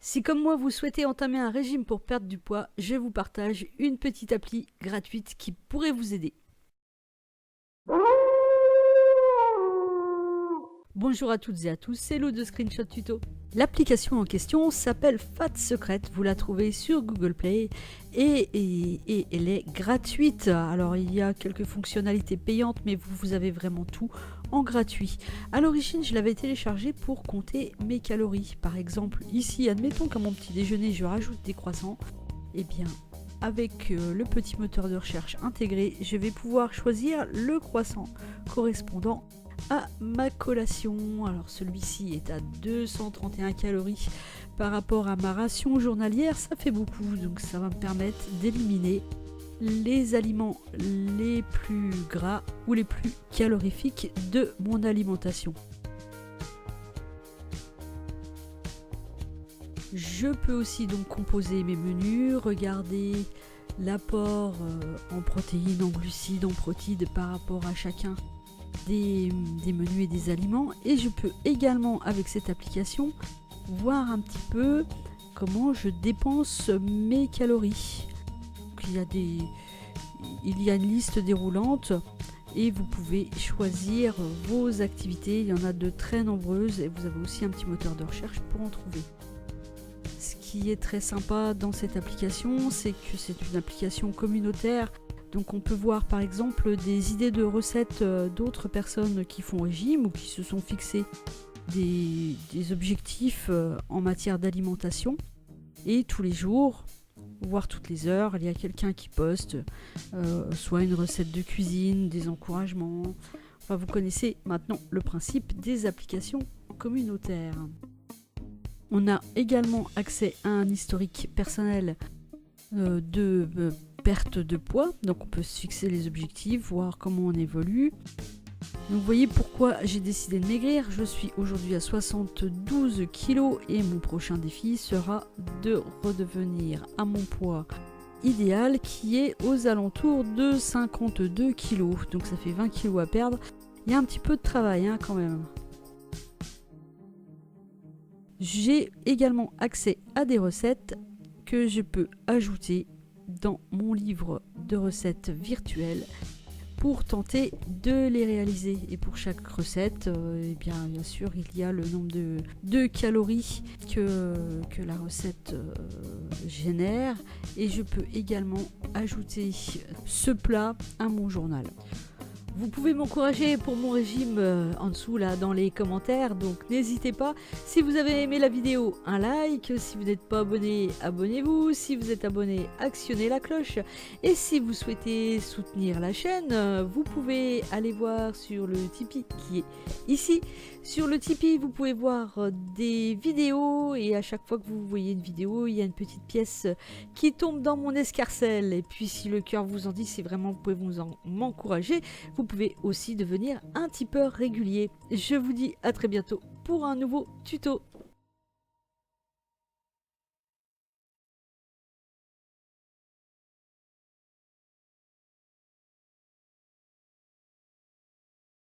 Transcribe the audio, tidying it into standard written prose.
Si comme moi vous souhaitez entamer un régime pour perdre du poids, je vous partage une petite appli gratuite qui pourrait vous aider. Bonjour à toutes et à tous, c'est Lou de Screenshot Tuto. L'application en question s'appelle Fat Secret, vous la trouvez sur Google Play et elle est gratuite. Alors il y a quelques fonctionnalités payantes mais vous avez vraiment tout en gratuit. À l'origine je l'avais téléchargé pour compter mes calories. Par exemple ici, admettons qu'à mon petit déjeuner je rajoute des croissants, et bien avec le petit moteur de recherche intégré, je vais pouvoir choisir le croissant correspondant à ma collation. Alors celui-ci est à 231 calories par rapport à ma ration journalière, ça fait beaucoup, donc ça va me permettre d'éliminer les aliments les plus gras ou les plus calorifiques de mon alimentation. Je peux aussi donc composer mes menus, regarder l'apport en protéines, en glucides, en protides par rapport à chacun des menus et des aliments, et je peux également avec cette application voir un petit peu comment je dépense mes calories. Donc, il y a une liste déroulante et vous pouvez choisir vos activités. Il y en a de très nombreuses et vous avez aussi un petit moteur de recherche pour en trouver. Ce qui est très sympa dans cette application, c'est que c'est une application communautaire. Donc on peut voir par exemple des idées de recettes d'autres personnes qui font régime ou qui se sont fixés des objectifs en matière d'alimentation. Et tous les jours, voire toutes les heures, il y a quelqu'un qui poste soit une recette de cuisine, des encouragements. Enfin, vous connaissez maintenant le principe des applications communautaires. On a également accès à un historique personnel de perte de poids, donc on peut se fixer les objectifs, voir comment on évolue. Donc vous voyez pourquoi j'ai décidé de maigrir. Je suis aujourd'hui à 72 kg et mon prochain défi sera de redevenir à mon poids idéal qui est aux alentours de 52 kg. Donc ça fait 20 kg à perdre. Il y a un petit peu de travail quand même. J'ai également accès à des recettes que je peux ajouter dans mon livre de recettes virtuelles pour tenter de les réaliser. Et pour chaque recette, bien sûr, il y a le nombre de calories que la recette génère. Et je peux également ajouter ce plat à mon journal. Vous pouvez m'encourager pour mon régime en dessous là dans les commentaires, donc n'hésitez pas. Si vous avez aimé la vidéo, un like. Si vous n'êtes pas abonné, abonnez-vous. Si vous êtes abonné, actionnez la cloche. Et si vous souhaitez soutenir la chaîne, vous pouvez aller voir sur le Tipeee qui est ici. Sur le Tipeee, vous pouvez voir des vidéos et à chaque fois que vous voyez une vidéo, il y a une petite pièce qui tombe dans mon escarcelle. Et puis si le cœur vous en dit, si vraiment vous pouvez m'encourager, vous pouvez aussi devenir un tipeur régulier. Je vous dis à très bientôt pour un nouveau tuto.